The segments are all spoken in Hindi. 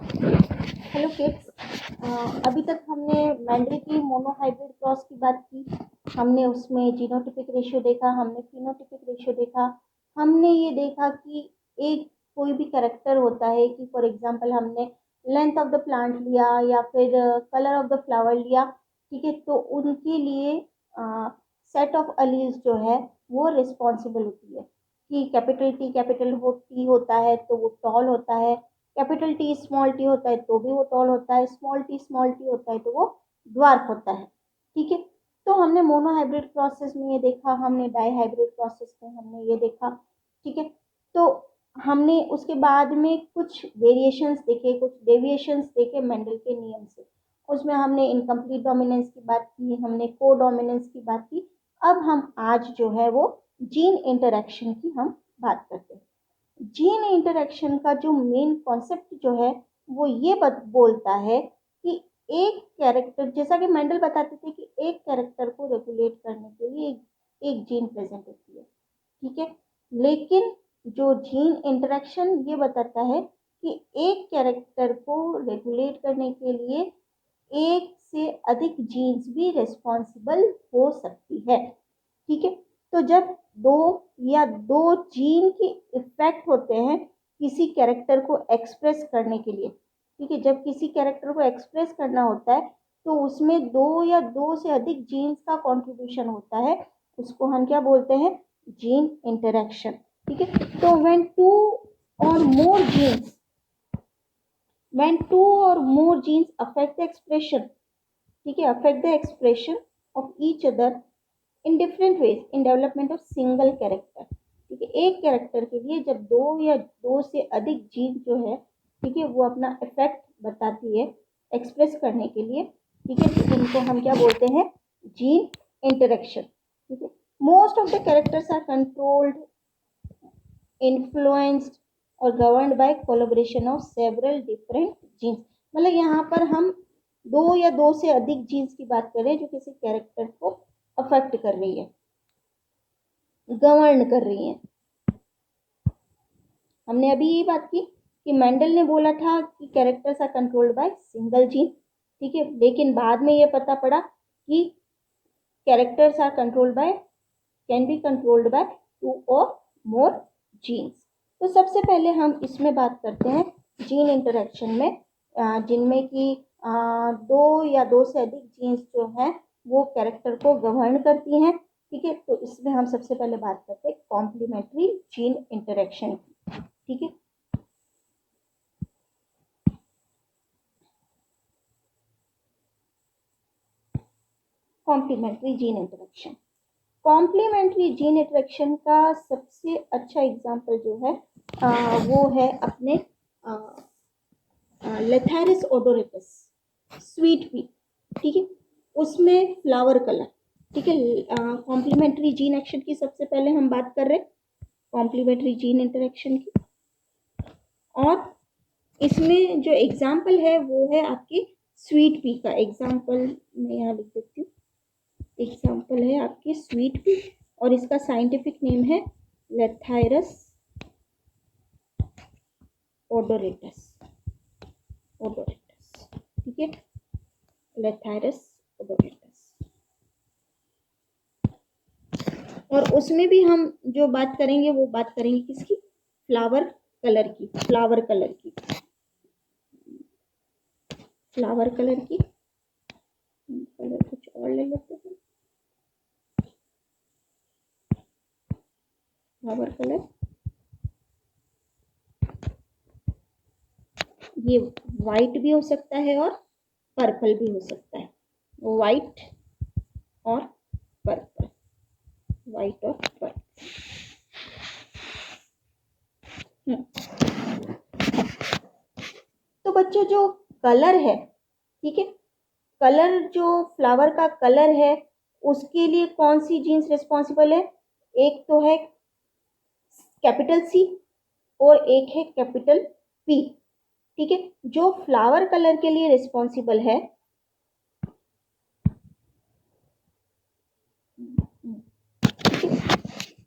Hello kids. अभी तक हमने मैंड्री की मोनोहाइब्रिड क्रॉस की बात की। हमने उसमें जीनोटिपिक रेशियो देखा, हमने फिनोटिपिक रेशियो देखा। हमने ये देखा कि एक कोई भी कैरेक्टर होता है कि फॉर एग्जांपल हमने लेंथ ऑफ द प्लांट लिया या फिर कलर ऑफ द फ्लावर लिया, ठीक है। तो उनके लिए सेट ऑफ अलील्स जो है वो रिस्पॉन्सिबल होती है कि कैपिटल टी कैपिटल हो टी होता है तो वो टॉल होता है, कैपिटल टी स्मॉल टी होता है तो भी वो टॉल होता है, स्मॉल टी होता है तो वो ड्वार्फ होता है, ठीक है। तो हमने मोनोहाइब्रिड प्रोसेस में ये देखा, हमने डाई हाइब्रिड प्रोसेस में हमने ये देखा, ठीक है। तो हमने उसके बाद में कुछ वेरिएशंस देखे, कुछ डेविएशंस देखे मेंडल के नियम से। उसमें हमने इनकम्प्लीट डोमिनेंस की बात की, हमने को डोमिनेंस की बात की। अब हम आज जो है वो जीन इंटरेक्शन की हम बात करते हैं। जीन इंटरेक्शन का जो मेन कॉन्सेप्ट जो है वो ये बोलता है कि एक कैरेक्टर, जैसा कि मेंडल बताते थे कि एक कैरेक्टर को रेगुलेट करने के लिए एक जीन प्रेजेंट होती है, ठीक है। लेकिन जो जीन इंटरेक्शन ये बताता है कि एक कैरेक्टर को रेगुलेट करने के लिए एक से अधिक जीन्स भी रिस्पॉन्सिबल हो सकती है, ठीक है। तो जब दो या दो जीन के इफेक्ट होते हैं किसी कैरेक्टर को एक्सप्रेस करने के लिए, ठीक है, जब किसी कैरेक्टर को एक्सप्रेस करना होता है तो उसमें दो या दो से अधिक जीन्स का कंट्रीब्यूशन होता है, उसको हम क्या बोलते हैं, जीन इंटरेक्शन, ठीक है। तो when two or more genes affect the expression, ठीक है, affect the expression of each other in different ways in development of single character, ठीक है। एक कैरेक्टर के लिए जब दो या दो से अधिक जीन जो है, ठीक है, वो अपना इफेक्ट बताती है एक्सप्रेस करने के लिए, ठीक है, तो इनको हम क्या बोलते हैं, जीन इंटरेक्शन, ठीक है। Most of the characters are controlled, influenced और governed by collaboration of several different genes. मतलब यहाँ पर हम दो या दो से अधिक जीन्स की बात करें जो किसी कैरेक्टर को अफेक्ट कर रही है, गवर्न कर रही है। हमने अभी ये बात की कि मेंडल ने बोला था कि characters are controlled by single gene, ठीक है, लेकिन बाद में ये पता पड़ा कि characters are controlled by can be controlled by two or more jeans. तो सबसे पहले हम इसमें बात करते हैं जीन इंटरेक्शन में, जिनमें कि दो या दो से अधिक जीन्स जो हैं वो कैरेक्टर को गवर्न करती हैं, ठीक है। तो इसमें हम सबसे पहले बात करते हैं कॉम्प्लीमेंट्री जीन इंटरेक्शन की, ठीक है। Complementary gene interaction, complementary gene interaction का सबसे अच्छा एग्जांपल जो है वो है अपने लेथारिस ओडोरेटस स्वीट पी, ठीक है, उसमें फ्लावर कलर, ठीक है। कॉम्प्लीमेंट्री जीन एक्शन की सबसे पहले हम बात कर रहे हैं कॉम्प्लीमेंट्री जीन इंटरेक्शन की, और इसमें जो एग्जाम्पल है वो है आपकी स्वीट पी का एग्जाम्पल, मैं यहाँ लिख देती हूँ। एग्जाम्पल है आपकी स्वीट पी और इसका साइंटिफिक नेम है लेथाइरस ओडोरेटस, ठीक है, लेथाइरस ओडोरेटस। और उसमें भी हम जो बात करेंगे वो बात करेंगे किसकी, फ्लावर कलर की, फ्लावर कलर की, फ्लावर कलर की। कलर कुछ और ले लेते हैं, फ्लावर कलर, ये वाइट भी हो सकता है और पर्पल भी हो सकता है, वाइट और पर्पल, वाइट और पर्पल। तो बच्चों जो कलर है, ठीक है, कलर जो फ्लावर का कलर है उसके लिए कौन सी जीन्स रिस्पॉन्सिबल है, एक तो है कैपिटल सी और एक है कैपिटल पी, ठीक है। जो फ्लावर कलर के लिए रिस्पॉन्सिबल है,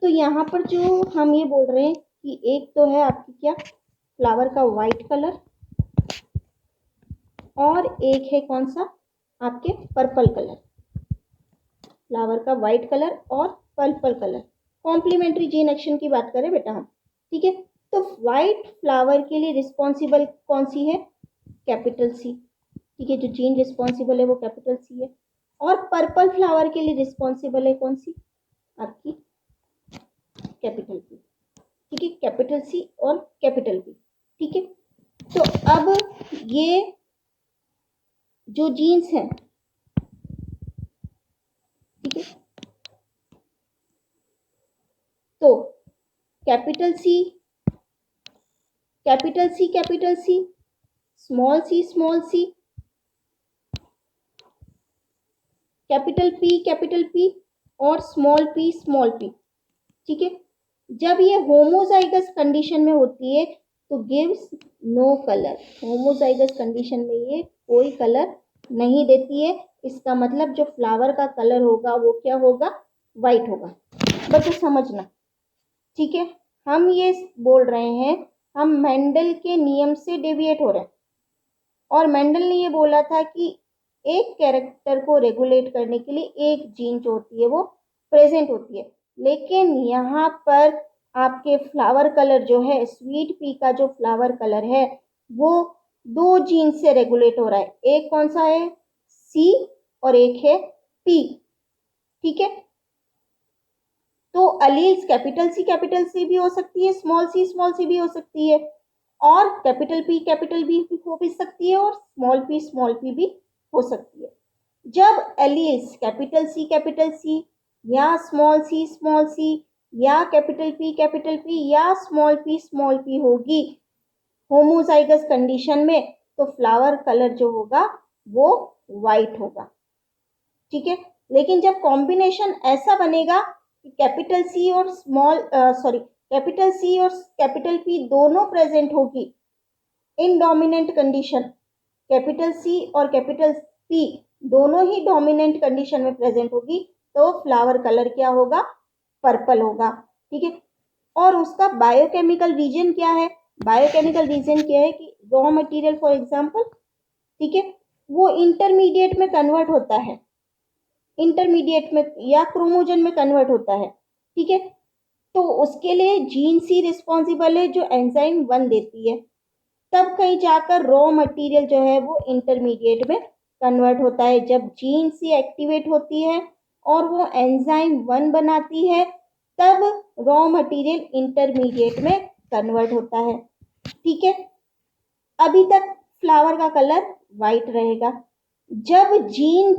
तो यहाँ पर जो हम ये बोल रहे हैं कि एक तो है आपकी क्या, फ्लावर का वाइट कलर, और एक है कौन सा, आपके पर्पल कलर, फ्लावर का वाइट कलर और purple colour. Complementary gene action की बात करें बेटा हम, ठीक है। तो वाइट फ्लावर के लिए रिस्पॉन्सिबल कौन सी है, कैपिटल सी, ठीक है। जो जीन रिस्पॉन्सिबल है वो कैपिटल सी है। और पर्पल फ्लावर के लिए रिस्पॉन्सिबल है कौन सी, आपकी कैपिटल पी, ठीक है। कैपिटल सी और कैपिटल पी, ठीक है। तो अब ये जो जीन्स हैं, ठीक है, तो capital C, capital C, capital C, small C, capital P और स्मॉल पी, ठीक है। जब ये होमोजाइगस कंडीशन में होती है तो gives no colour, homozygous condition में ये कोई कलर नहीं देती है। इसका मतलब जो फ्लावर का कलर होगा वो क्या होगा, वाइट होगा। बच्चों समझना, ठीक है। हम ये बोल रहे हैं, हम मेंडल के नियम से डेविएट हो रहे हैं, और मेंडल ने ये बोला था कि एक कैरेक्टर को रेगुलेट करने के लिए एक जीन जो होती है वो प्रेजेंट होती है। लेकिन यहाँ पर आपके फ्लावर कलर जो है, स्वीट पी का जो फ्लावर कलर है वो दो जीन से रेगुलेट हो रहा है। एक कौन सा है, सी, और एक है पी, ठीक है। तो अलील्स कैपिटल सी भी हो सकती है, स्मॉल सी भी हो सकती है, और कैपिटल पी भी हो भी सकती है, और स्मॉल पी भी हो सकती है। जब एलील्स कैपिटल सी या स्मॉल सी या कैपिटल पी या स्मॉल पी होगी होमोजाइगस कंडीशन में, तो फ्लावर कलर जो होगा वो वाइट होगा, ठीक है। लेकिन जब कॉम्बिनेशन ऐसा बनेगा कि कैपिटल सी और कैपिटल पी दोनों प्रेजेंट होगी इन डोमिनेंट कंडीशन, कैपिटल सी और कैपिटल पी दोनों ही डोमिनेंट कंडीशन में प्रेजेंट होगी, तो फ्लावर कलर क्या होगा, पर्पल होगा, ठीक है। और उसका बायोकेमिकल रीजन क्या है, बायोकेमिकल रीजन क्या है कि रॉ मटेरियल फॉर एग्जांपल, ठीक है, वो इंटरमीडिएट में कन्वर्ट होता है, इंटरमीडिएट में या क्रोमोजन में कन्वर्ट होता है, ठीक है। तो उसके लिए जीन सी रिस्पॉन्सिबल है जो एंजाइम 1 देती है, तब कहीं जाकर रॉ मटेरियल जो है वो इंटरमीडिएट में कन्वर्ट होता है। जब जीन सी एक्टिवेट होती है और वो एंजाइम 1 बनाती है, तब रॉ मटेरियल इंटरमीडिएट में कन्वर्ट होता है, ठीक है। अभी तक फ्लावर का कलर वाइट रहेगा। जब जीन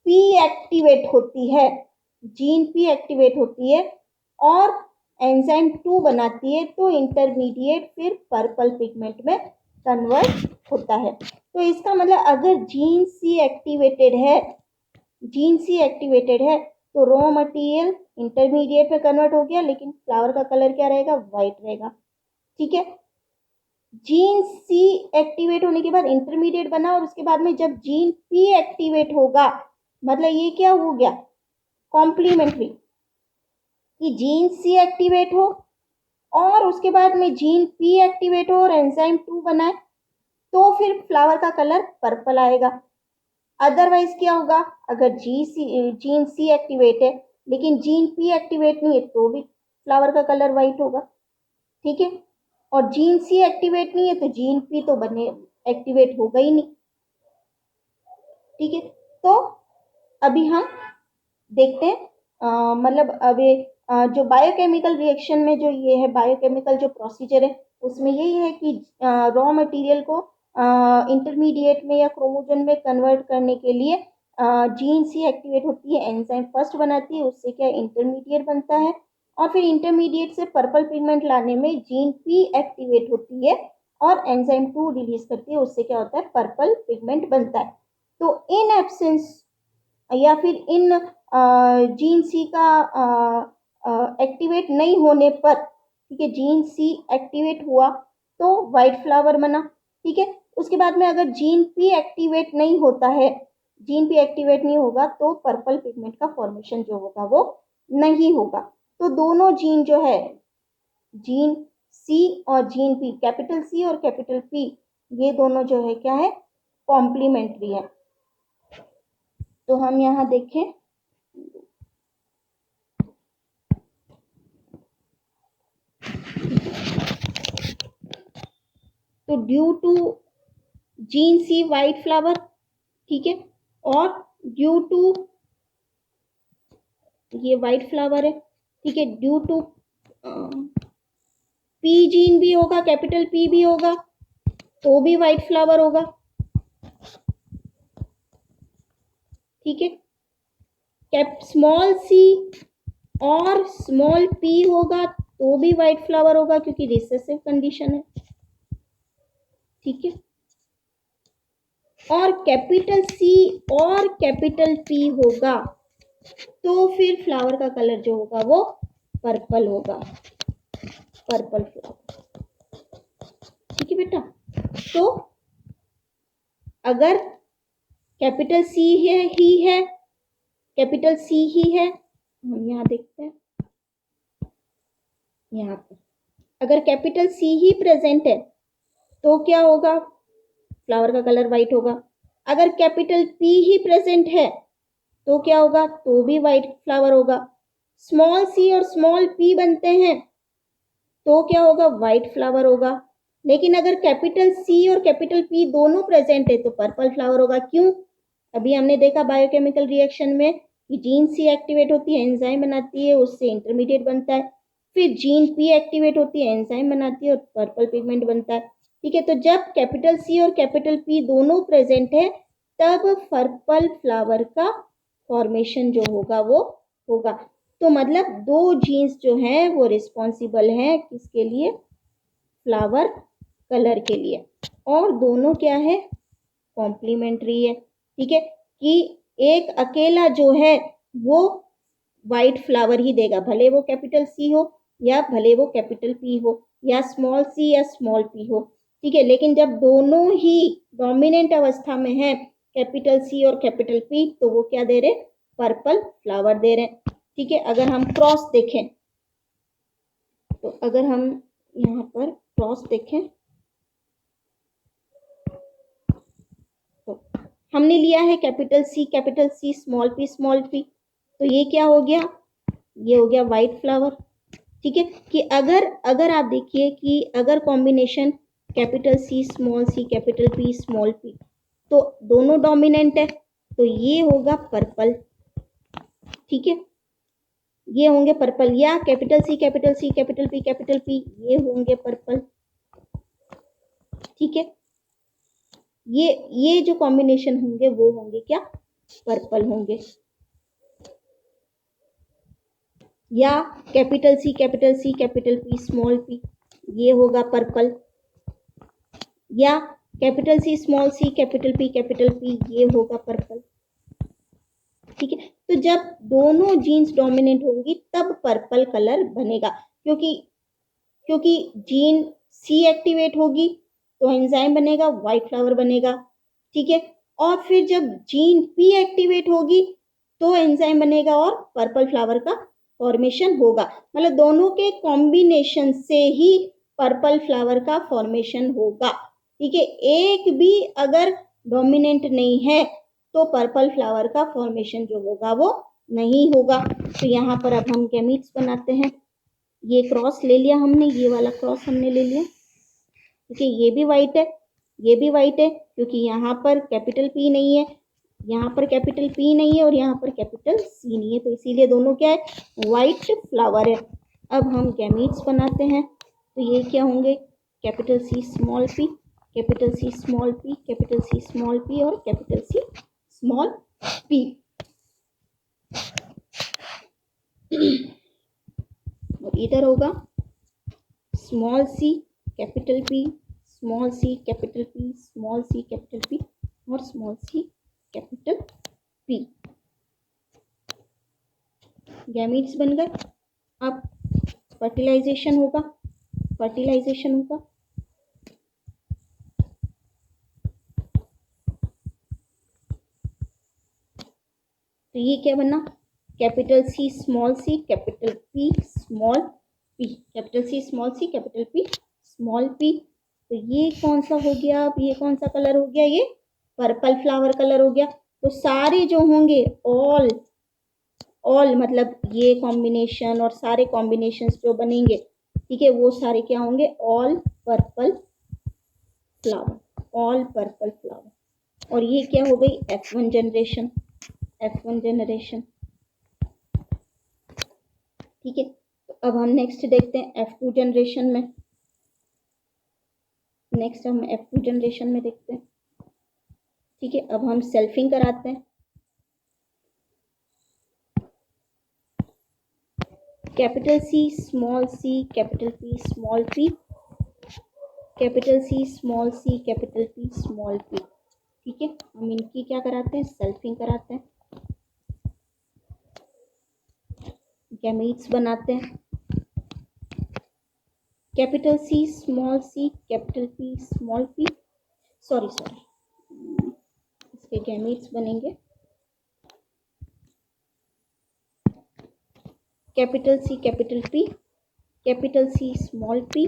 पी एक्टिवेट होती है, जीन पी एक्टिवेट होती है और एंजाइम 2 बनाती है, तो इंटरमीडिएट फिर पर्पल पिगमेंट में कन्वर्ट होता है। तो इसका मतलब अगर जीन सी एक्टिवेटेड है तो रॉ मटेरियल इंटरमीडिएट में कन्वर्ट हो गया, लेकिन फ्लावर का कलर क्या रहेगा, वाइट रहेगा, ठीक है। जीन सी एक्टिवेट होने के बाद इंटरमीडिएट बना, और उसके बाद में जब जीन पी एक्टिवेट होगा, मतलब ये क्या हो गया, कॉम्प्लीमेंट्री, कि जीन सी एक्टिवेट हो और उसके बाद में जीन पी एक्टिवेट हो और एंजाइम 2 बनाए, तो फिर फ्लावर का कलर पर्पल आएगा। अदरवाइज क्या होगा, अगर जीन सी एक्टिवेट है लेकिन जीन पी एक्टिवेट नहीं है, तो भी फ्लावर का कलर वाइट होगा, ठीक है। और जीन सी एक्टिवेट नहीं है तो जीन पी तो बने एक्टिवेट होगा ही नहीं, ठीक है। तो अभी हम देखते हैं, मतलब अभी जो बायोकेमिकल रिएक्शन में जो ये है, बायोकेमिकल जो प्रोसीजर है उसमें यही है कि रॉ मटेरियल को इंटरमीडिएट में या क्रोमोजन में कन्वर्ट करने के लिए जीन सी एक्टिवेट होती है, एंजाइम फर्स्ट बनाती है, उससे क्या इंटरमीडिएट बनता है, और फिर इंटरमीडिएट से पर्पल पिगमेंट लाने में जीन पी एक्टिवेट होती है और एंजाइम 2 रिलीज करती है, उससे क्या होता है, पर्पल पिगमेंट बनता है। तो इन एब्सेंस या फिर इन जीन सी का एक्टिवेट नहीं होने पर, ठीक है, जीन सी एक्टिवेट हुआ तो वाइट फ्लावर बना, ठीक है। उसके बाद में अगर जीन पी एक्टिवेट नहीं होता है, जीन पी एक्टिवेट नहीं होगा, तो पर्पल पिगमेंट का फॉर्मेशन जो होगा वो नहीं होगा। तो दोनों जीन जो है, जीन सी और जीन पी, कैपिटल सी और कैपिटल पी, ये दोनों जो है क्या है, कॉम्प्लीमेंट्री है। तो हम यहाँ देखें, तो due to gene C white flower, ठीक है, और ड्यू टू ये वाइट फ्लावर है, ठीक है, ड्यू टू पी जीन भी होगा, कैपिटल पी भी होगा तो भी वाइट फ्लावर होगा, ठीक है। कैप स्मॉल सी और स्मॉल पी होगा तो भी वाइट फ्लावर होगा क्योंकि रिसेसिव कंडीशन है, ठीक है। और कैपिटल सी और कैपिटल पी होगा तो फिर फ्लावर का कलर जो होगा वो पर्पल होगा, पर्पल फ्लावर, ठीक है बेटा। तो अगर कैपिटल सी है कैपिटल सी ही है, हम यहाँ देखते हैं, यहाँ पर अगर कैपिटल सी ही प्रेजेंट है तो क्या होगा, फ्लावर का कलर वाइट होगा। अगर कैपिटल पी ही प्रेजेंट है तो क्या होगा, तो भी वाइट फ्लावर होगा। स्मॉल सी और स्मॉल पी बनते हैं तो क्या होगा, वाइट फ्लावर होगा। लेकिन अगर कैपिटल सी और कैपिटल पी दोनों प्रेजेंट है तो पर्पल फ्लावर होगा। क्यों, अभी हमने देखा बायोकेमिकल रिएक्शन में कि जीन सी एक्टिवेट होती है, एंजाइम बनाती है, उससे इंटरमीडिएट बनता है, फिर जीन पी एक्टिवेट होती है, एंजाइम बनाती है और पर्पल पिगमेंट बनता है, ठीक है। तो जब कैपिटल सी और कैपिटल पी दोनों प्रेजेंट है तब पर्पल फ्लावर का फॉर्मेशन जो होगा वो होगा। तो मतलब दो जीन्स जो हैं वो रिस्पॉन्सिबल हैं किसके लिए, फ्लावर कलर के लिए, और दोनों क्या है, कॉम्प्लीमेंट्री है, ठीक है। कि एक अकेला जो है वो वाइट फ्लावर ही देगा, भले वो कैपिटल सी हो या भले वो कैपिटल पी हो या स्मॉल सी या स्मॉल पी हो, ठीक है। लेकिन जब दोनों ही डोमिनेंट अवस्था में है, कैपिटल सी और कैपिटल पी, तो वो क्या दे रहे, पर्पल फ्लावर दे रहे हैं, ठीक है। अगर हम क्रॉस देखें, तो अगर हम यहाँ पर क्रॉस देखें तो हमने लिया है कैपिटल सी स्मॉल पी, तो ये क्या हो गया, ये हो गया वाइट फ्लावर, ठीक है। कि अगर आप देखिए कि अगर combination capital C capital P small P, तो दोनों डोमिनेंट है तो ये होगा पर्पल, ठीक है, ये होंगे पर्पल, या कैपिटल सी कैपिटल पी ये होंगे पर्पल, ठीक है। ये जो कॉम्बिनेशन होंगे वो होंगे क्या, पर्पल होंगे। या capital C capital P small P ये होगा पर्पल, या कैपिटल सी कैपिटल पी ये होगा पर्पल, ठीक है। तो जब दोनों जीन्स डोमिनेंट होंगी तब पर्पल कलर बनेगा, क्योंकि जीन सी एक्टिवेट होगी तो एंजाइम बनेगा, वाइट फ्लावर बनेगा, ठीक है। और फिर जब जीन पी एक्टिवेट होगी तो एंजाइम बनेगा और पर्पल फ्लावर का फॉर्मेशन होगा। मतलब दोनों के कॉम्बिनेशन से ही पर्पल फ्लावर का फॉर्मेशन होगा, ठीक है। एक भी अगर डोमिनेंट नहीं है तो पर्पल फ्लावर का फॉर्मेशन जो होगा वो नहीं होगा। तो यहाँ पर अब हम गैमीट्स बनाते हैं। ये क्रॉस ले लिया हमने, ये वाला क्रॉस हमने ले लिया, ठीक है। ये भी वाइट है, ये भी वाइट है, क्योंकि यहाँ पर कैपिटल पी नहीं है, यहाँ पर कैपिटल पी नहीं है और यहाँ पर कैपिटल सी नहीं है, तो इसीलिए दोनों क्या है, वाइट फ्लावर है। अब हम गैमीट्स बनाते हैं, तो ये क्या होंगे, capital C small P, capital C small P, capital C small P और कैपिटल सी स्मॉल पी। और इधर होगा small C capital P, small C capital P, small C capital P और small C capital P. Gametes बन गए। अब फर्टिलाइजेशन होगा, तो ये क्या बना, capital C capital P small P, capital C capital P small P. तो ये कौन सा हो गया, अब ये कौन सा कलर हो गया, ये पर्पल फ्लावर कलर हो गया। तो सारे जो होंगे ऑल मतलब ये कॉम्बिनेशन और सारे कॉम्बिनेशंस जो बनेंगे, ठीक है, वो सारे क्या होंगे, all purple flower, all purple flower. और ये क्या हो गई, F1 जनरेशन, F1 जनरेशन। ठीक है, तो अब हम नेक्स्ट देखते हैं F2 जनरेशन में। नेक्स्ट हम F2 जनरेशन में देखते हैं। ठीक है, अब हम सेल्फिंग कराते हैं। Capital C small C capital P small P, capital C small C capital P small P. ठीक है, हम इनकी क्या कराते हैं, सेल्फिंग कराते हैं, गैमीट्स बनाते हैं। Capital C small C capital P small P, sorry इसके गैमीट्स बनेंगे capital C capital P, capital C small P,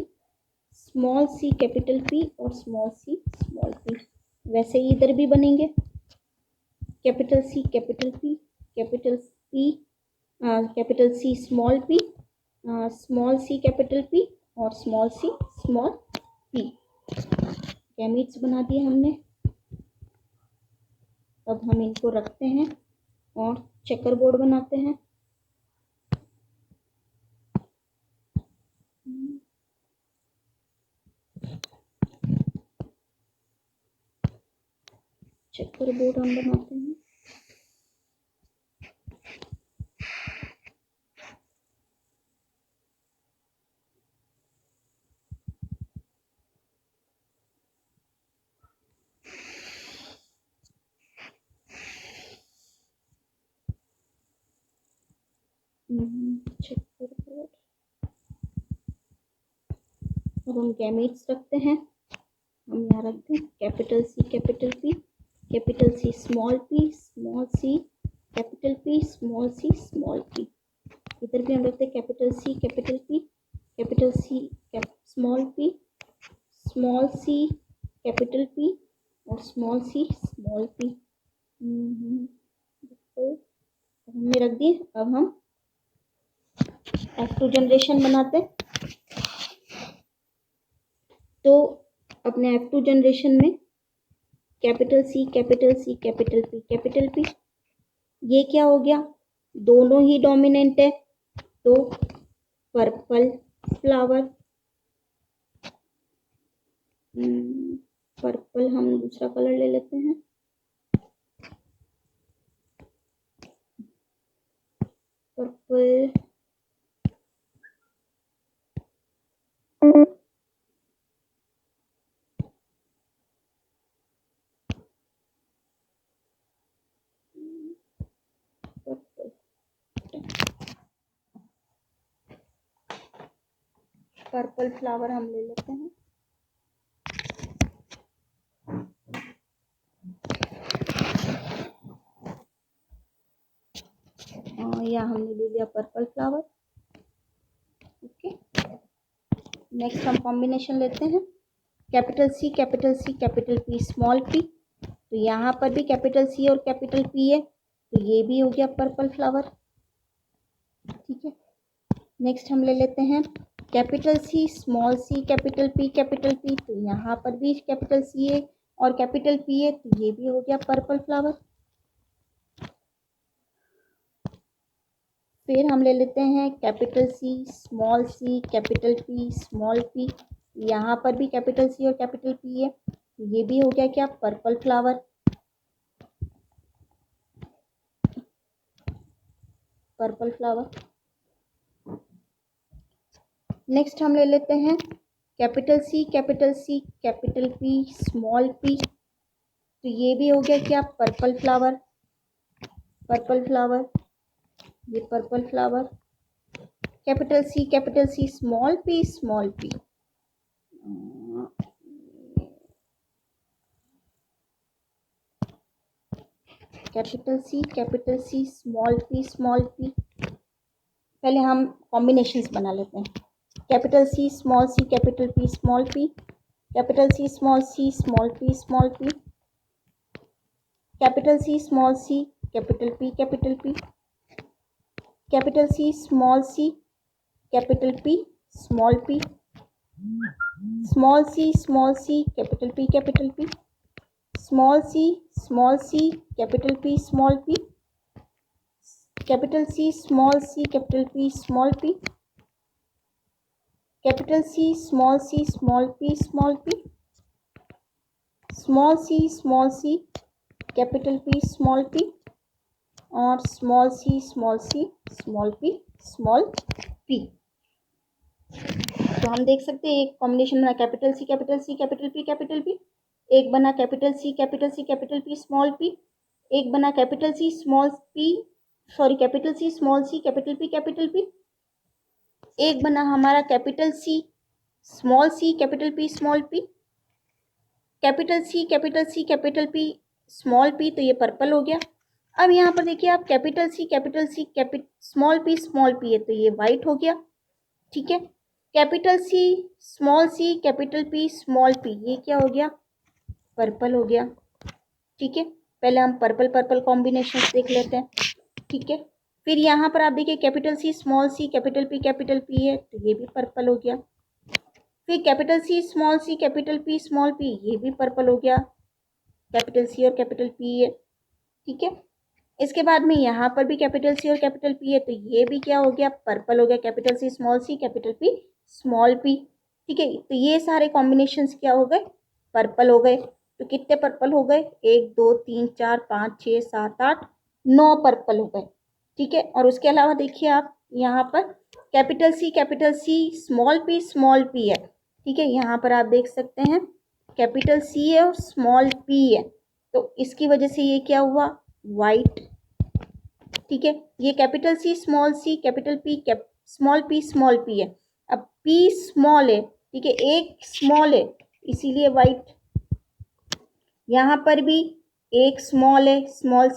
small C capital P और स्मॉल सी स्मॉल पी। वैसे ही इधर भी बनेंगे capital C capital P, capital P, capital C small P, small C capital P और small C small P. Gametes बना दिए हमने। अब हम इनको रखते हैं और चेकर बोर्ड बनाते हैं। चेकर बोर्ड हम बनाते हैं। चेकर बोर्ड, अब हम गैमीट्स रखते हैं। हम यहाँ रखते हैं capital C capital P, capital C small C capital P small C small P. इधर भी हम रखते हैं capital C capital P, capital C small P, small C capital P और स्मॉल सी स्मॉल पी। हमने रख दिए। अब हम F2 जनरेशन बनाते हैं। तो अपने F2 जनरेशन में capital C capital C capital P capital P, ये क्या हो गया, दोनों ही डोमिनेंट है, तो पर्पल फ्लावर, पर्पल हम दूसरा कलर ले लेते हैं, पर्पल पर्पल फ्लावर हम ले लेते हैं। या हमने ले लिया पर्पल फ्लावर। ओके, नेक्स्ट हम कॉम्बिनेशन लेते हैं capital C capital P small P. तो यहाँ पर भी कैपिटल सी और कैपिटल पी है, तो ये भी हो गया पर्पल फ्लावर। ठीक है, नेक्स्ट हम ले लेते हैं capital C small C capital P, तो यहाँ पर भी कैपिटल सी है और कैपिटल पी है, तो ये भी हो गया पर्पल फ्लावर। फिर हम ले लेते हैं capital C small C capital P small P, यहाँ पर भी कैपिटल सी और कैपिटल पी है, तो ये भी हो गया क्या, purple flower, purple flower. Next हम ले लेते हैं capital C capital P small P, तो ये भी हो गया क्या, पर्पल फ्लावर, पर्पल फ्लावर, ये purple flower. Capital C small P capital C small P. पहले हम कॉम्बिनेशंस बना लेते हैं। Capital C capital P small P, capital C small P small P, capital C small C capital P, capital P, capital C small C capital P small P, small C capital P, capital P, small C capital P small P, capital C small C capital P small P, capital C small P small P, small C capital P small P, और small C small P small P. तो हम देख सकते हैं एक कॉम्बिनेशन बना capital C capital P capital P, एक बना capital C capital P small P, एक बना capital C small C capital P, एक बना हमारा capital C capital P small P, capital C capital P small P, तो ये पर्पल हो गया। अब यहाँ पर देखिए आप कैपिटल सी स्मॉल पी है, तो ये वाइट हो गया। ठीक है, capital C capital P small P, ये क्या हो गया, पर्पल हो गया। ठीक है, पहले हम पर्पल कॉम्बिनेशन देख लेते हैं। ठीक है, फिर यहाँ पर आप देखिए कैपिटल सी कैपिटल पी है, तो ये भी पर्पल हो गया। फिर capital C capital P small P, ये भी पर्पल हो गया, कैपिटल सी और कैपिटल पी है। ठीक है, इसके बाद में यहाँ पर भी कैपिटल सी और कैपिटल पी है, तो ये भी क्या हो गया, पर्पल हो गया, capital C capital P small P. ठीक है, तो ये सारे कॉम्बिनेशंस क्या हो गए, पर्पल हो गए। तो कितने पर्पल हो गए, 1 2 3 4 5 6 7 8 9 पर्पल हो गए। ठीक है, और उसके अलावा देखिए आप यहाँ पर कैपिटल सी स्मॉल पी है। ठीक है, यहाँ पर आप देख सकते हैं कैपिटल सी है और स्मॉल पी है, तो इसकी वजह से ये क्या हुआ, वाइट। ठीक है, ये capital C capital P small P है। अब पी स्मॉल है, ठीक है, एक स्मॉल है इसीलिए वाइट। यहाँ पर भी एक स्मॉल है, स्मॉल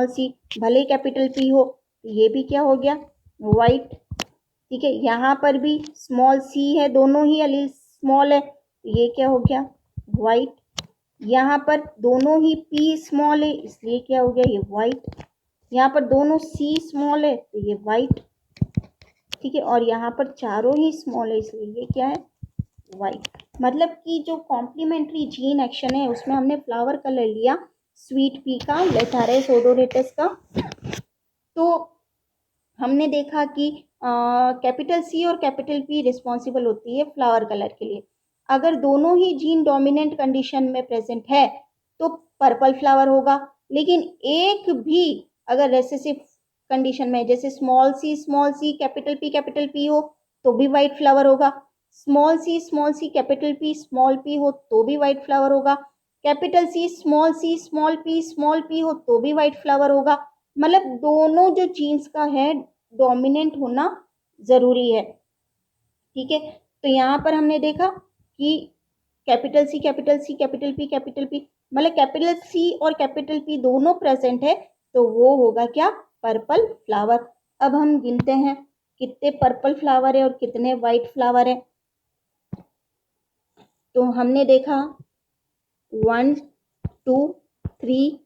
सी भले कैपिटल पी हो, ये भी क्या हो गया, वाइट। ठीक है, यहाँ पर भी स्मॉल सी है, दोनों ही अली स्मॉल है, ये क्या हो गया, वाइट। यहाँ पर दोनों ही पी स्मॉल है, इसलिए क्या हो गया, ये वाइट। यहाँ पर दोनों सी स्मॉल है, तो ये वाइट। ठीक है, और यहाँ पर चारों ही स्मॉल है, इसलिए ये क्या है, वाइट। मतलब कि जो कॉम्प्लीमेंट्री जीन एक्शन है उसमें हमने फ्लावर कलर लिया स्वीट पी का, लेथारेस ओडोरेटस का। तो हमने देखा कि कैपिटल सी और कैपिटल पी रिस्पॉन्सिबल होती है फ्लावर कलर के लिए। अगर दोनों ही जीन डोमिनेंट कंडीशन में प्रेजेंट है तो पर्पल फ्लावर होगा, लेकिन एक भी अगर रेसेसिव कंडीशन में, जैसे स्मॉल सी कैपिटल पी हो तो भी वाइट फ्लावर होगा, small C capital P small P हो तो भी वाइट फ्लावर होगा, कैपिटल सी स्मॉल पी हो तो भी वाइट फ्लावर होगा। मतलब दोनों जो जीन्स का है डोमिनेंट होना जरूरी है। ठीक है, तो यहाँ पर हमने देखा कि कैपिटल सी कैपिटल पी मतलब कैपिटल सी और कैपिटल पी दोनों प्रेजेंट है, तो वो होगा क्या, पर्पल फ्लावर। अब हम गिनते हैं कितने पर्पल फ्लावर है और कितने वाइट फ्लावर है। तो हमने देखा 1 2 3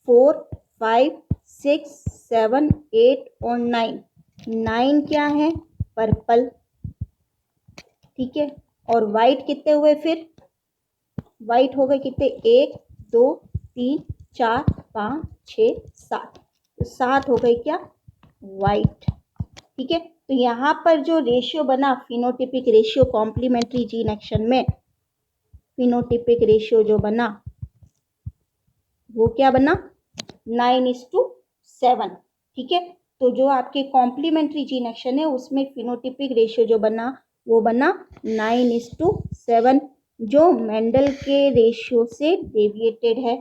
4 5 6 7 8 और 9 क्या है, पर्पल। ठीक है, और वाइट कितने हुए, फिर वाइट हो गए कितने, 1 2 3 4 5 6 7, तो 7 हो गए क्या, वाइट। ठीक है, तो यहाँ पर जो रेशियो बना phenotypic ratio complementary gene action में, फिनोटिपिक रेशियो जो बना वो क्या बना, 9:7। ठीक है, तो जो आपके कॉम्प्लीमेंट्री जीन एक्शन है उसमें फिनोटिपिक रेशियो जो बना वो बना 9:7, जो मेंडल के रेशियो से डेविएटेड है।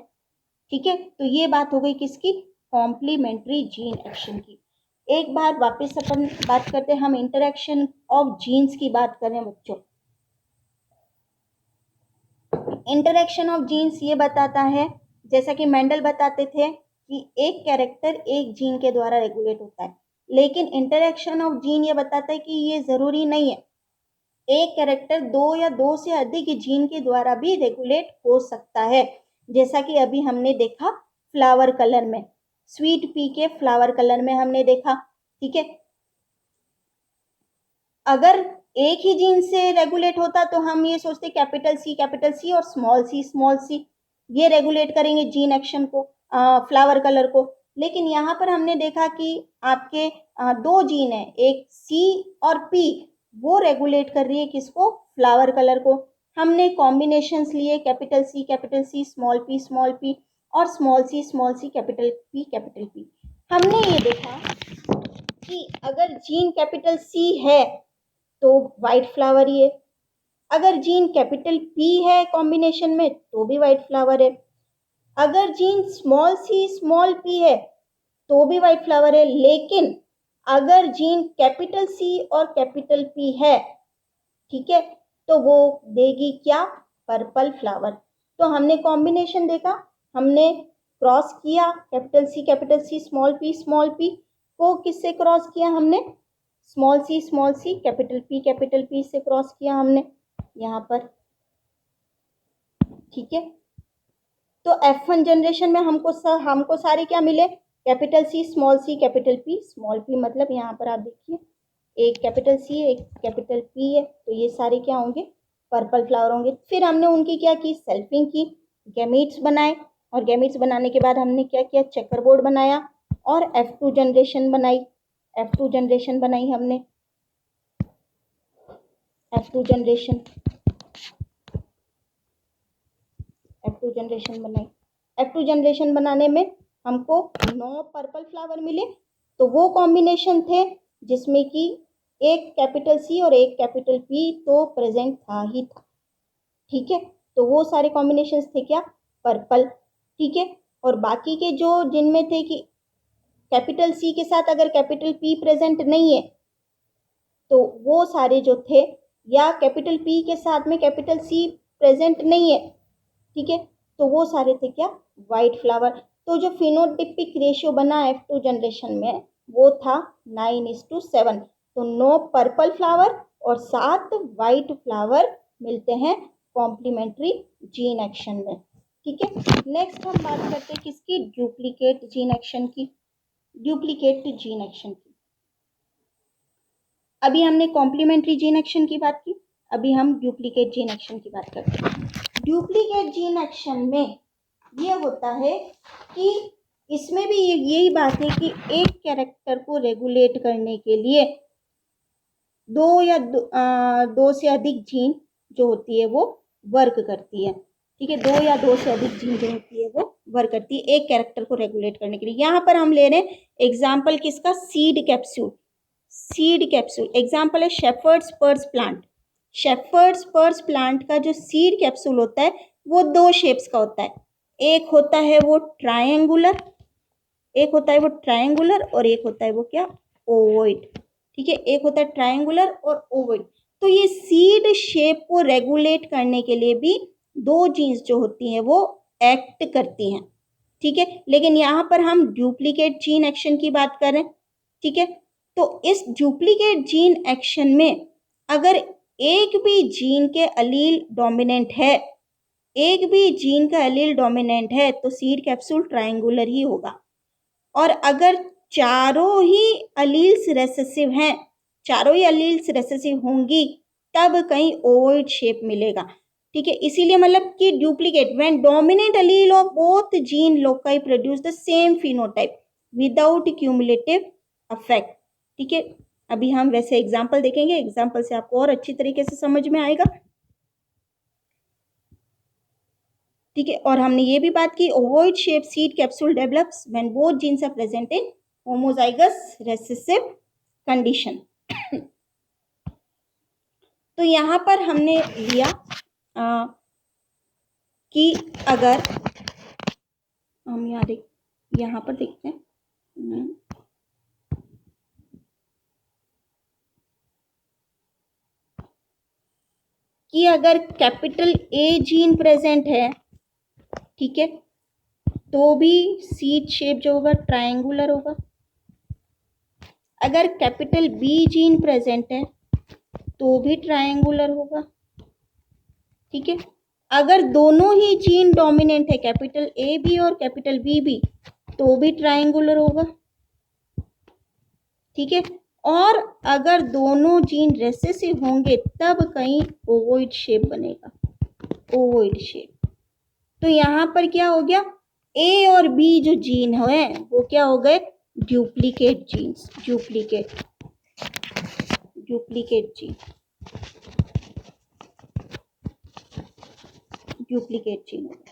ठीक है, तो ये बात हो गई किसकी, कॉम्प्लीमेंट्री जीन एक्शन की। एक बार वापस अपन बात करते हैं, हम इंटरेक्शन ऑफ जीन्स की बात करें बच्चों। इंटरेक्शन ऑफ जीन्स ये बताता है, जैसा कि मेंडल बताते थे कि एक कैरेक्टर एक जीन के द्वारा रेगुलेट होता है, लेकिन इंटरेक्शन ऑफ जीन ये बताता है कि ये जरूरी नहीं है, एक कैरेक्टर 2 या 2 से अधिक जीन के द्वारा भी रेगुलेट हो सकता है। जैसा कि अभी हमने देखा फ्लावर कलर में, स्वीट पी के फ्लावर कलर में हमने देखा। ठीक है, अगर एक ही जीन से रेगुलेट होता तो हम ये सोचते कैपिटल सी और स्मॉल सी ये रेगुलेट करेंगे जीन एक्शन को, फ्लावर कलर को। लेकिन यहाँ पर हमने देखा कि आपके दो जीन है, एक सी और पी, वो रेगुलेट कर रही है किसको, फ्लावर कलर को। हमने कॉम्बिनेशंस लिए कैपिटल सी स्मॉल पी और स्मॉल सी कैपिटल पी। हमने ये देखा कि अगर जीन कैपिटल सी है तो वाइट फ्लावर ही है, अगर जीन कैपिटल पी है कॉम्बिनेशन में तो भी वाइट फ्लावर है, अगर gene small C small P है तो भी वाइट फ्लावर है। लेकिन अगर जीन कैपिटल सी और कैपिटल पी है, ठीक है, तो वो देगी क्या, पर्पल फ्लावर। तो हमने कॉम्बिनेशन देखा, हमने क्रॉस किया कैपिटल सी स्मॉल पी को किससे क्रॉस किया हमने, स्मॉल सी कैपिटल पी से क्रॉस किया हमने यहाँ पर। ठीक है, तो F1 जनरेशन में हमको सारे क्या मिले, capital C capital P small P. मतलब यहाँ पर आप देखिए एक कैपिटल सी है, एक कैपिटल पी है, तो ये सारे क्या होंगे, पर्पल फ्लावर होंगे। फिर हमने उनकी क्या की, सेल्फिंग की, गैमीट्स बनाए, और गैमीट्स बनाने के बाद हमने क्या किया, चेकर बोर्ड बनाया और F2 जनरेशन बनाई। F2 जनरेशन बनाई हमने, F2 जनरेशन बनाई। F2 जनरेशन बनाने में हमको 9 पर्पल फ्लावर मिले। तो वो कॉम्बिनेशन थे जिसमें कि एक कैपिटल सी और एक कैपिटल पी तो प्रेजेंट था ही था। ठीक है, तो वो सारे कॉम्बिनेशंस थे क्या, पर्पल। ठीक है, और बाकी के जो जिनमें थे कि कैपिटल सी के साथ अगर कैपिटल पी प्रेजेंट नहीं है तो वो सारे जो थे, या कैपिटल पी के साथ में कैपिटल सी प्रेजेंट नहीं है, ठीक है, तो वो सारे थे क्या, वाइट फ्लावर। तो जो फिनोटिपिक रेशियो बना F2 जनरेशन में वो था 9:7। तो 9 पर्पल फ्लावर और 7 वाइट फ्लावर मिलते हैं कॉम्प्लीमेंट्री जीन एक्शन में। ठीक है, नेक्स्ट हम बात करते हैं किसकी, डुप्लीकेट जीन एक्शन की। डुप्लीकेट जीन एक्शन की, अभी हमने कॉम्प्लीमेंट्री जीन एक्शन की बात की, अभी हम डुप्लीकेट जीन एक्शन की बात करते हैं। डुप्लीकेट जीन एक्शन में ये होता है कि इसमें भी यही बात है कि एक कैरेक्टर को रेगुलेट करने के लिए दो से अधिक जीन जो होती है वो वर्क करती है। ठीक है, दो से अधिक जीन जो होती है वो वर्क करती है एक कैरेक्टर को रेगुलेट करने के लिए। यहाँ पर हम ले रहे हैं एग्जाम्पल किसका, seed capsule. Seed capsule example है shepherd's purse plant. Shepherd's purse plant का जो सीड कैप्सूल होता है वो 2 शेप्स का होता है, एक होता है वो ट्रायंगुलर, और एक होता है वो क्या, ओवॉइड। ठीक है, एक होता है ट्रायंगुलर और ओवॉइड। तो ये सीड शेप को रेगुलेट करने के लिए भी 2 जीन्स जो होती हैं वो एक्ट करती हैं। ठीक है, लेकिन यहाँ पर हम डुप्लीकेट जीन एक्शन की बात कर रहे हैं। ठीक है, तो इस डुप्लीकेट जीन एक्शन में अगर एक भी जीन के अलील डोमिनेंट है, एक भी जीन का एलील डोमिनेंट है तो सीड कैप्सूल ट्रायंगुलर ही होगा। और अगर चारों ही अलील्स रेसेसिव हैं, चारों ही अलील्स रेसेसिव होंगी तब कहीं ओवॉइड शेप मिलेगा। ठीक है, इसीलिए मतलब कि duplicate when dominant Aleel of both gene loci produce the same phenotype without cumulative affect. ठीक है, अभी हम वैसे एग्जाम्पल देखेंगे, एग्जाम्पल से आपको और अच्छी तरीके से समझ में आएगा। ठीक है, और हमने ये भी बात की ovoid shape seed capsule develops when both genes are present in homozygous recessive condition. तो यहाँ पर हमने लिया कि अगर हम यहाँ पर देखते हैं कि अगर कैपिटल ए जीन प्रेजेंट है, ठीक है, तो भी सीड शेप जो होगा ट्रायंगुलर होगा। अगर कैपिटल बी जीन प्रेजेंट है तो भी ट्रायंगुलर होगा। ठीक है, अगर दोनों ही जीन डोमिनेंट है, कैपिटल ए भी और कैपिटल बी भी, तो भी ट्रायंगुलर होगा, ठीक है। और अगर दोनों जीन रेसेसिव होंगे तब कहीं ओवोइड शेप बनेगा, ओवोइड शेप। तो यहाँ पर क्या हो गया, ए और बी जो जीन है वो क्या हो गए, duplicate genes, duplicate gene, duplicate gene हो गया।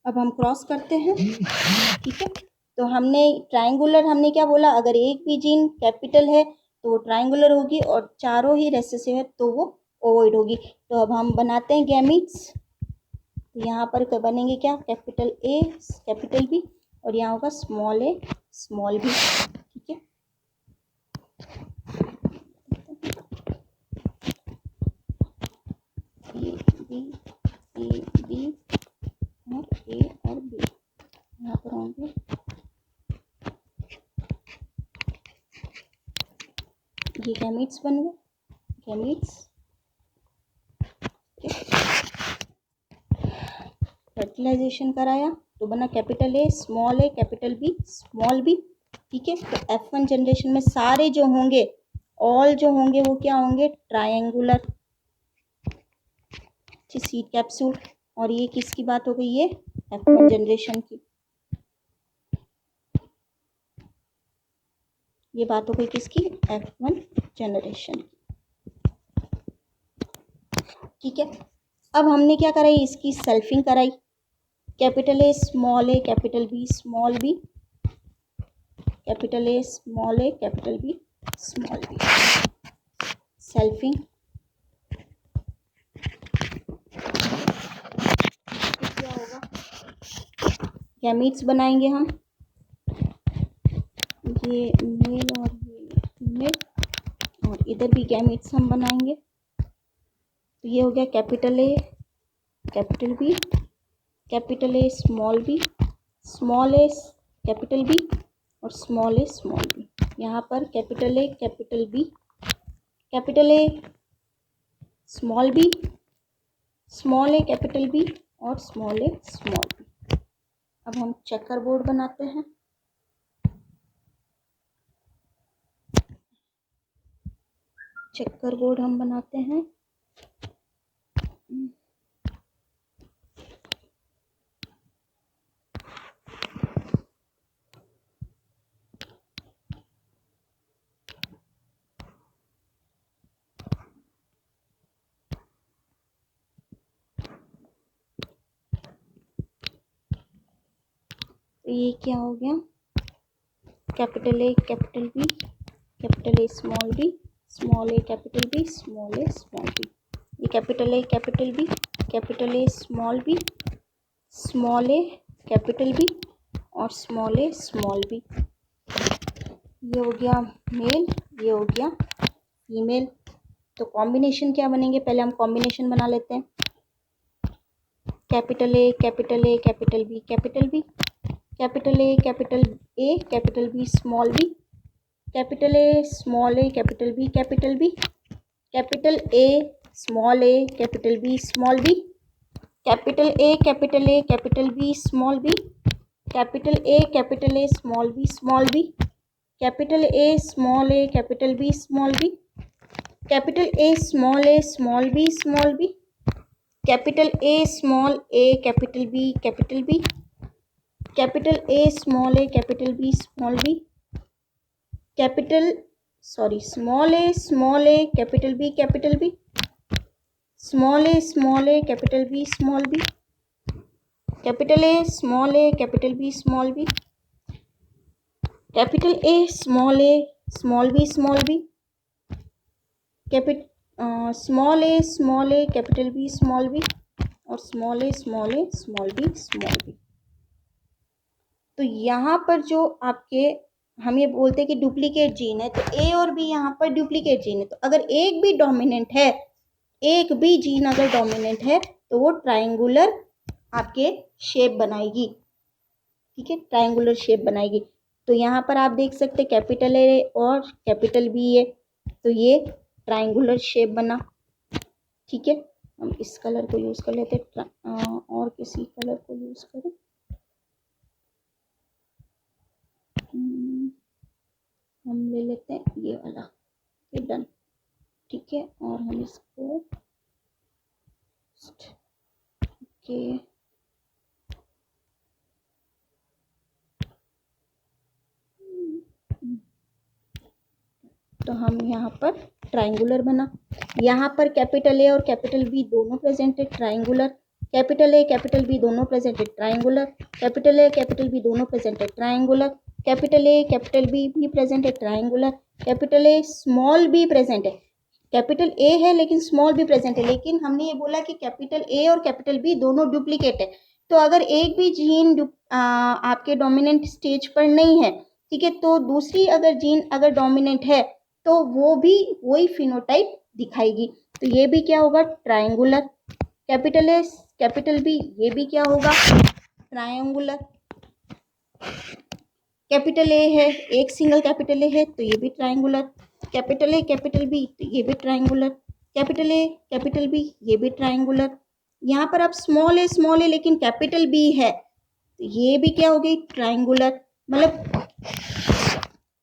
अब हम क्रॉस करते हैं, ठीक है। तो हमने ट्रायंगुलर, हमने क्या बोला, अगर एक भी जीन कैपिटल है तो वो ट्रायंगुलर होगी, और चारों ही रेसेसिव है तो वो ओवॉइड होगी। तो अब हम बनाते हैं गैमीट्स। तो यहाँ पर बनेंगे क्या, कैपिटल ए कैपिटल बी, और यहाँ होगा स्मॉल ए स्मॉल बी, ठीक है। ए बी और ए और बी यहाँ पर होंगे, ये गैमीट्स बन गए, गैमीट्स। फर्टिलाइजेशन कराया तो बना capital A capital B small B, ठीक है। तो F1 जनरेशन में सारे जो होंगे, ऑल जो होंगे वो क्या होंगे, ट्रायंगुलर सीड कैप्सूल। और ये किसकी बात हो गई, ये F1 जनरेशन की, ये बात हो गई किसकी, F1 जनरेशन की, ठीक है। अब हमने क्या कराई, इसकी सेल्फिंग कराई, capital A capital B small B, capital A capital B small B, selfing. क्या होगा, गैमीट्स बनाएंगे हम, ये मेल और ये फीमेल, और इधर भी गैमीट्स हम बनाएंगे। तो ये हो गया capital A capital B, capital A small capital B, और स्मॉल बी। यहाँ पर capital A capital B, capital A small B, small A capital B, और स्मॉल बी। अब हम चेकर बोर्ड बनाते हैं। चेकर बोर्ड हम बनाते हैं, तो ये क्या हो गया, capital A capital B, capital A small A capital B small B. ये capital A capital B, capital A small A capital B, और स्मॉल बी। ये हो गया मेल, ये हो गया फीमेल। तो कॉम्बिनेशन क्या बनेंगे, पहले हम कॉम्बिनेशन बना लेते हैं। Capital A capital B capital B, capital A capital B small B, capital A capital B capital B, capital A capital B small B, capital A capital B small B, capital A small B, capital A capital B small B, capital A small B small B, capital A capital B capital B, capital A capital B small B, capital small A capital B capital B, small A capital B small B, capital A capital B small B, capital A small B small B, small A capital B small B, और स्मॉल बी स्मॉल बी। तो यहाँ पर जो आपके हम ये बोलते हैं कि डुप्लीकेट जीन है, तो ए और बी यहाँ पर डुप्लीकेट जीन है। तो अगर एक भी डोमिनेंट है, एक भी जीन अगर डोमिनेंट है तो वो ट्रायंगुलर आपके शेप बनाएगी, ठीक है, ट्रायंगुलर शेप बनाएगी। तो यहाँ पर आप देख सकते कैपिटल ए और कैपिटल बी है, तो ये ट्रायंगुलर शेप बना। ठीक है, हम इस कलर को यूज कर लेते और किसी कलर को यूज करें। हम ले लेते हैं ये वाला, ये डन। ठीक है, और हम इसको ओके तो हम यहाँ पर ट्रायंगुलर बना। यहाँ पर कैपिटल ए और कैपिटल बी दोनों प्रेजेंट है, triangular. Capital A capital B दोनों प्रेजेंट है, triangular. Capital A capital B दोनों प्रेजेंट है, triangular. Capital A capital B भी प्रेजेंट है, triangular. Capital A small B present है, कैपिटल ए है लेकिन स्मॉल बी प्रेजेंट है, लेकिन हमने ये बोला कि कैपिटल ए और कैपिटल बी दोनों डुप्लीकेट है। तो अगर एक भी जीन आपके डोमिनेंट स्टेज पर नहीं है, ठीक है, तो दूसरी अगर जीन अगर डोमिनेंट है तो वो भी वही फिनोटाइप दिखाएगी। तो ये भी क्या होगा, triangular. Capital A capital B, ये भी क्या होगा, ट्रायंगुलर। कैपिटल ए है, एक सिंगल कैपिटल ए है, तो ये भी triangular. Capital A capital B, तो ये भी triangular. Capital A capital B, ये भी ट्रायंगुलर। यहाँ पर आप स्मॉल है लेकिन कैपिटल बी है, तो ये भी क्या हो गई, ट्रायंगुलर। मतलब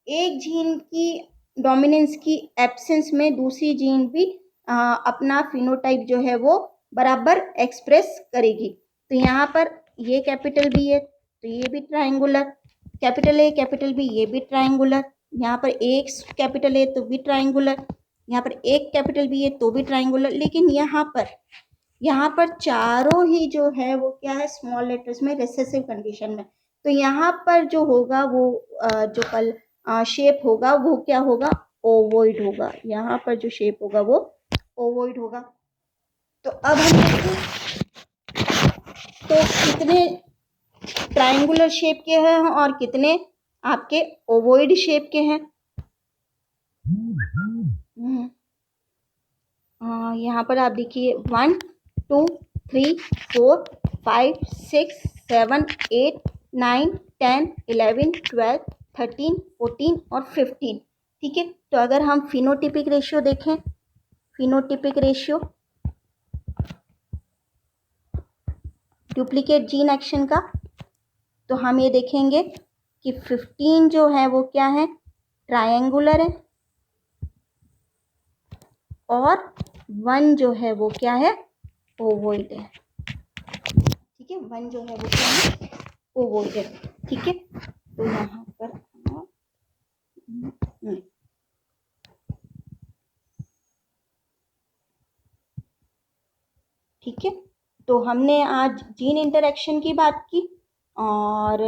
एक जीन की डोमिनेंस की एब्सेंस में दूसरी जीन भी अपना फिनोटाइप जो है वो बराबर एक्सप्रेस करेगी। तो यहाँ पर ये कैपिटल बी है, तो ये भी triangular. Capital A capital B, ये भी ट्रायंगुलर। यहाँ पर एक कैपिटल ए तो भी ट्रायंगुलर, यहाँ पर एक कैपिटल बी है तो भी ट्रायंगुलर। लेकिन यहाँ पर चारों ही जो है वो क्या है, स्मॉल लेटर्स में रिसेसिव कंडीशन में। तो यहाँ पर जो होगा वो जो कल शेप होगा वो क्या होगा, ओवॉइड होगा। यहाँ पर जो शेप होगा वो ओवॉइड होगा। तो अब हम देखें तो कितने ट्रायंगुलर शेप के हैं और कितने आपके ओवॉइड शेप के हैं। यहाँ पर आप देखिए 1 2 3 4 5 6 7 8 9 10 11 12 13 14 और 15। ठीक है, तो अगर हम फिनोटिपिक रेशियो देखें, phenotypic ratio duplicate gene action का, तो हम ये देखेंगे कि 15 जो है वो क्या है, ट्रायंगुलर है, और 1 जो है वो क्या है, ओवॉइड है। ठीक है, 1 जो है वो क्या है, ओवॉइड है। ठीक है, तो यहाँ पर ठीक है, तो हमने आज जीन इंटरेक्शन की बात की, और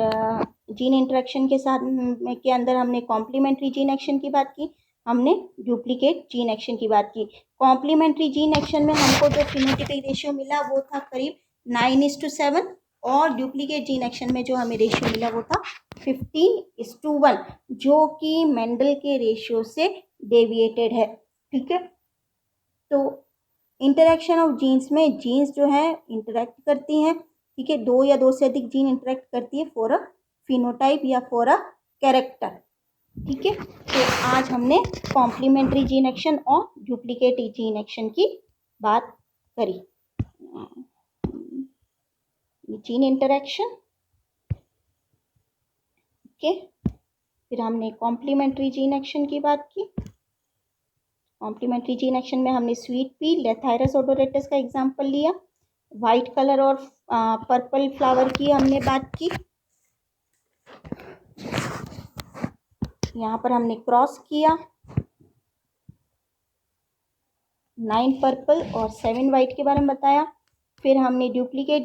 जीन इंटरेक्शन के साथ के अंदर हमने कॉम्प्लीमेंट्री जीन एक्शन की बात की, हमने डुप्लीकेट जीन एक्शन की बात की। कॉम्प्लीमेंट्री जीन एक्शन में हमको जो फिनोटिपिक रेशियो मिला वो था करीब 9:7, और डुप्लीकेट जीन एक्शन में जो हमें रेशियो मिला वो था 15:1, जो कि मेंडल के रेशियो से डेविएटेड है। ठीक है, तो इंटरेक्शन ऑफ जीन्स में जीन्स जो है इंटरेक्ट करती हैं। ठीक है, 2 या 2 से अधिक जीन इंटरेक्ट करती है फॉर अ फिनोटाइप या फॉर अ कैरेक्टर। ठीक है, तो आज हमने कॉम्प्लीमेंट्री जीन एक्शन और डुप्लीकेट जीन एक्शन की बात करी। जीन इंटरेक्शन, ओके, फिर हमने कॉम्प्लीमेंट्री जीन एक्शन की बात की। कॉम्प्लीमेंट्री जीन एक्शन में हमने स्वीट पी, लेथायरस ओडोरेटस का एग्जांपल लिया। वाइट कलर और पर्पल फ्लावर की हमने बात की। यहाँ पर हमने क्रॉस किया, 9 पर्पल और 7 वाइट के बारे में बताया। फिर हमने डुप्लीकेट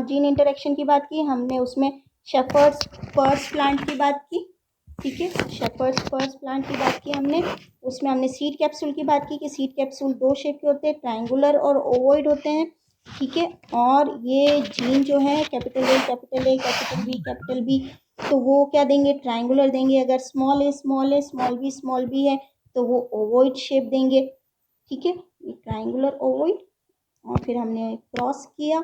जीन इंटरेक्शन की बात की, हमने उसमें शेपर्ड्स पर्स प्लांट की बात की। ठीक है, शेपर्ड्स पर्स प्लांट की बात की हमने, उसमें हमने सीड कैप्सूल की बात की कि सीड कैप्सूल 2 शेप के होते हैं, ट्रायंगुलर और ओवॉइड होते हैं। ठीक है, और ये जीन जो है capital A capital A capital B capital B, तो वो क्या देंगे, ट्रायंगुलर देंगे। अगर स्मॉल ए स्मॉल बी है तो वो ओवॉइड शेप देंगे। ठीक है, ये ट्रायंगुलर ओवॉइड। और फिर हमने क्रॉस किया,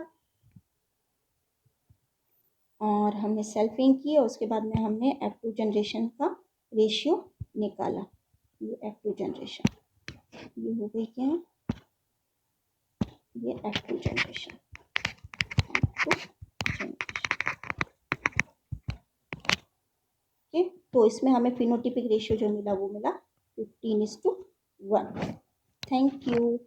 और हमने सेल्फिंग की और उसके बाद में हमने F2 जनरेशन का रेशियो निकाला। ये F2 जनरेशन, ये हो गई क्या, ये F2 generation, F2 generation. Okay, तो इसमें हमें फिनोटिपिक रेशियो जो मिला वो मिला 15:1। Thank you.